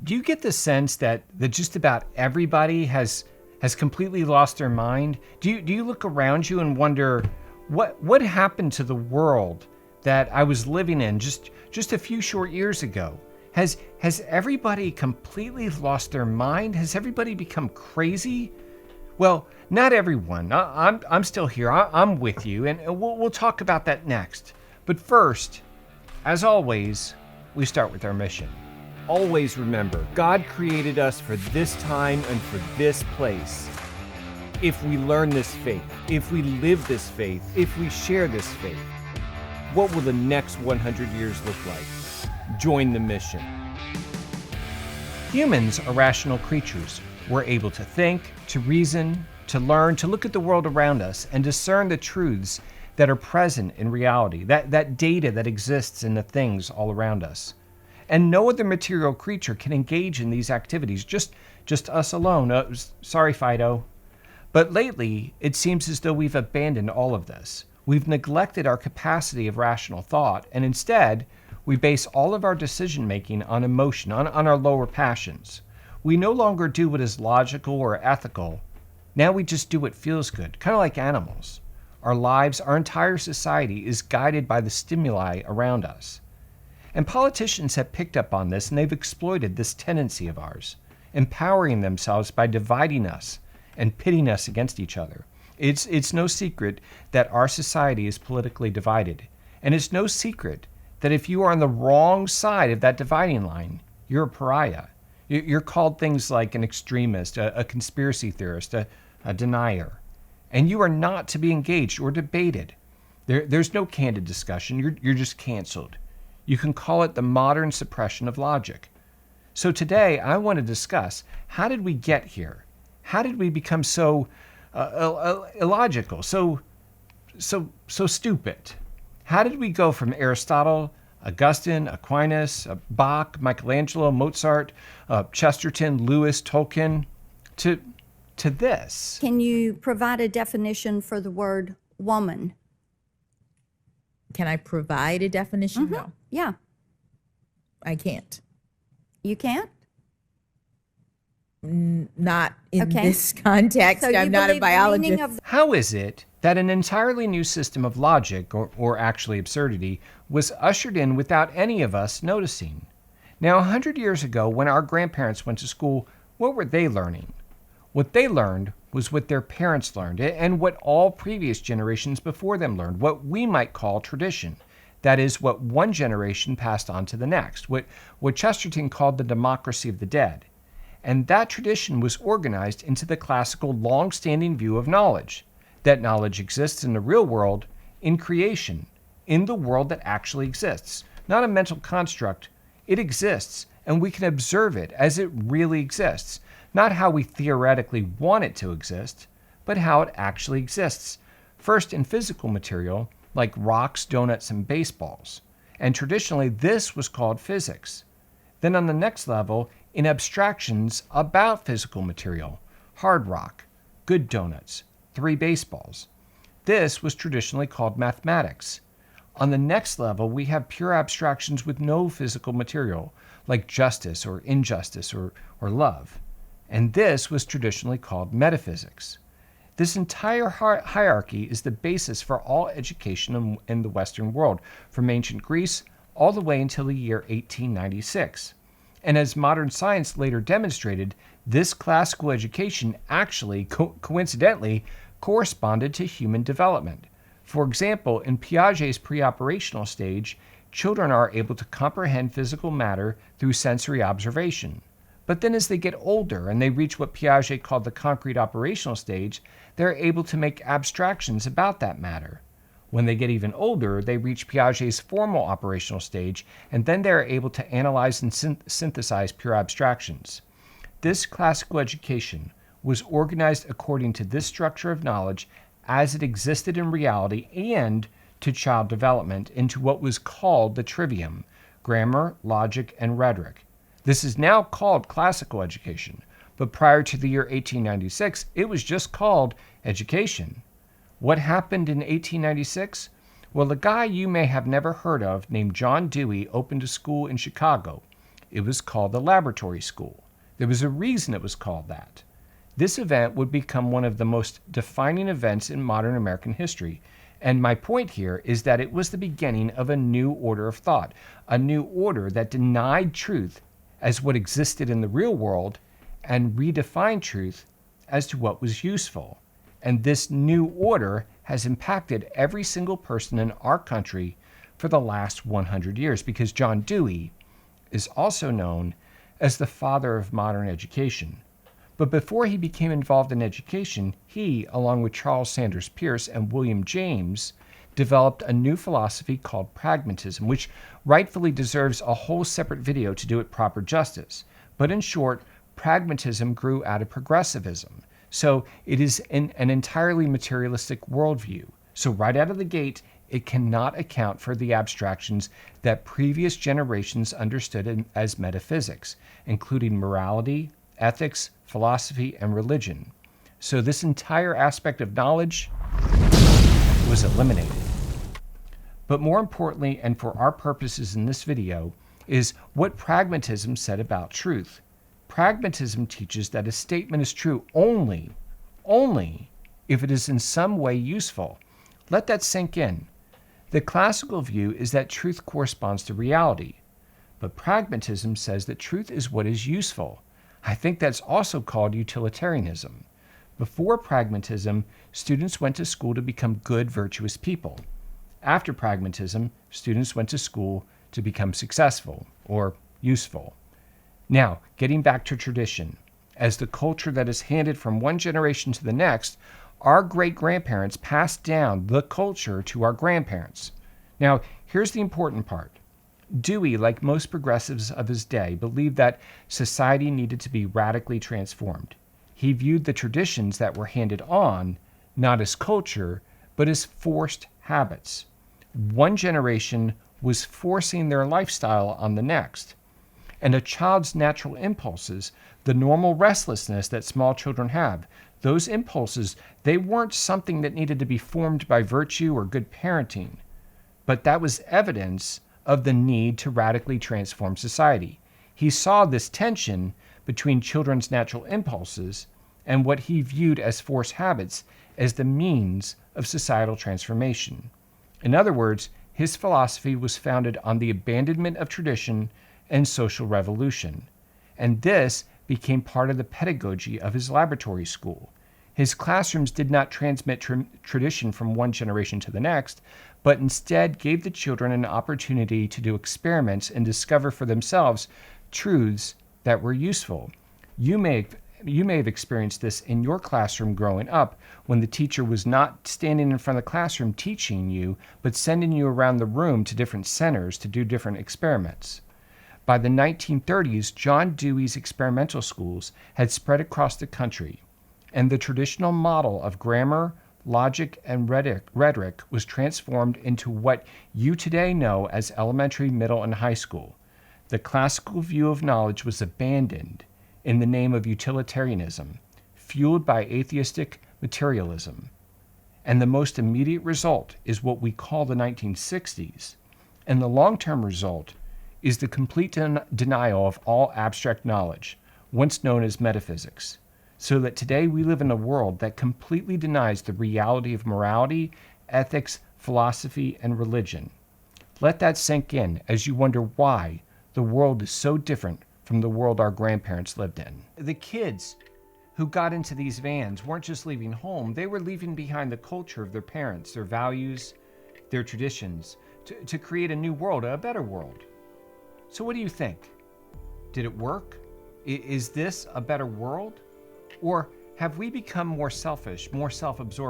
Do you get the sense that just about everybody has completely lost their mind? Do you look around you and wonder what happened to the world that I was living in just a few short years ago? Has everybody completely lost their mind? Has everybody become crazy? Well, not everyone. I'm still here. I'm with you, and we'll talk about that next. But first, as always, we start with our mission. Always remember, God created us for this time and for this place. If we learn this faith, if we live this faith, if we share this faith, what will the next 100 years look like? Join the mission. Humans are rational creatures. We're able to think, to reason, to learn, to look at the world around us and discern the truths that are present in reality, that data that exists in the things all around us. And no other material creature can engage in these activities, just us alone. Sorry, Fido. But lately, it seems as though we've abandoned all of this. We've neglected our capacity of rational thought, and instead, we base all of our decision-making on emotion, on our lower passions. We no longer do what is logical or ethical. Now we just do what feels good, kind of like animals. Our lives, our entire society is guided by the stimuli around us. And politicians have picked up on this, and they've exploited this tendency of ours, empowering themselves by dividing us and pitting us against each other. It's no secret that our society is politically divided. And it's no secret that if you are on the wrong side of that dividing line, you're a pariah. You're called things like an extremist, a conspiracy theorist, a denier. And you are not to be engaged or debated. There's no candid discussion. You're just canceled. You can call it the modern suppression of logic. So today, I want to discuss, how did we get here? How did we become so illogical, so stupid? How did we go from Aristotle, Augustine, Aquinas, Bach, Michelangelo, Mozart, Chesterton, Lewis, Tolkien, to this? Can you provide a definition for the word woman? Can I provide a definition? No. Yeah. I can't. You can't? Not in Okay. this context. So you I'm not a believe the meaning biologist. of How is it that an entirely new system of logic, or actually absurdity, was ushered in without any of us noticing? Now, 100 years ago, when our grandparents went to school, what were they learning? What they learned was what their parents learned, and what all previous generations before them learned, what we might call tradition. That is, what one generation passed on to the next, what Chesterton called the democracy of the dead. And that tradition was organized into the classical long-standing view of knowledge, that knowledge exists in the real world, in creation, in the world that actually exists. Not a mental construct. It exists, and we can observe it as it really exists. Not how we theoretically want it to exist, but how it actually exists. First in physical material, like rocks, donuts, and baseballs. And traditionally, this was called physics. Then on the next level, in abstractions about physical material, hard rock, good donuts, 3 baseballs. This was traditionally called mathematics. On the next level, we have pure abstractions with no physical material, like justice or injustice or love. And this was traditionally called metaphysics. This entire hierarchy is the basis for all education in the Western world, from ancient Greece all the way until the year 1896. And as modern science later demonstrated, this classical education actually, coincidentally, corresponded to human development. For example, in Piaget's pre-operational stage, children are able to comprehend physical matter through sensory observation. But then as they get older and they reach what Piaget called the concrete operational stage, they're able to make abstractions about that matter. When they get even older, they reach Piaget's formal operational stage, and then they're able to analyze and synthesize pure abstractions. This classical education was organized according to this structure of knowledge as it existed in reality and to child development into what was called the trivium, grammar, logic, and rhetoric. This is now called classical education, but prior to the year 1896, it was just called education. What happened in 1896? Well, a guy you may have never heard of named John Dewey opened a school in Chicago. It was called the laboratory school. There was a reason it was called that. This event would become one of the most defining events in modern American history. And my point here is that it was the beginning of a new order of thought, a new order that denied truth as what existed in the real world and redefined truth as to what was useful. And this new order has impacted every single person in our country for the last 100 years, because John Dewey is also known as the father of modern education. But before he became involved in education, he, along with Charles Sanders Peirce and William James, developed a new philosophy called pragmatism, which rightfully deserves a whole separate video to do it proper justice. But in short, pragmatism grew out of progressivism. So it is an entirely materialistic worldview. So right out of the gate, it cannot account for the abstractions that previous generations understood as metaphysics, including morality, ethics, philosophy, and religion. So this entire aspect of knowledge was eliminated. But more importantly, and for our purposes in this video, is what pragmatism said about truth. Pragmatism teaches that a statement is true only if it is in some way useful. Let that sink in. The classical view is that truth corresponds to reality, but pragmatism says that truth is what is useful. I think that's also called utilitarianism. Before pragmatism, students went to school to become good, virtuous people. After pragmatism, students went to school to become successful or useful. Now, getting back to tradition, as the culture that is handed from one generation to the next, our great-grandparents passed down the culture to our grandparents. Now, here's the important part. Dewey, like most progressives of his day, believed that society needed to be radically transformed. He viewed the traditions that were handed on not as culture, but as forced habits. One generation was forcing their lifestyle on the next. And a child's natural impulses, the normal restlessness that small children have, those impulses, they weren't something that needed to be formed by virtue or good parenting, but that was evidence of the need to radically transform society. He saw this tension between children's natural impulses and what he viewed as forced habits as the means of societal transformation. In other words, his philosophy was founded on the abandonment of tradition and social revolution, and this became part of the pedagogy of his laboratory school. His classrooms did not transmit tradition from one generation to the next, but instead gave the children an opportunity to do experiments and discover for themselves truths that were useful. You may have experienced this in your classroom growing up, when the teacher was not standing in front of the classroom teaching you, but sending you around the room to different centers to do different experiments. By the 1930s, John Dewey's experimental schools had spread across the country, and the traditional model of grammar, logic, and rhetoric was transformed into what you today know as elementary, middle, and high school. The classical view of knowledge was abandoned in the name of utilitarianism, fueled by atheistic materialism. And the most immediate result is what we call the 1960s, and the long-term result is the complete denial of all abstract knowledge, once known as metaphysics, so that today we live in a world that completely denies the reality of morality, ethics, philosophy, and religion. Let that sink in as you wonder why the world is so different from the world our grandparents lived in. The kids who got into these vans weren't just leaving home, they were leaving behind the culture of their parents, their values, their traditions, to create a new world, a better world. So what do you think? Did it work? Is this a better world? Or have we become more selfish, more self-absorbed?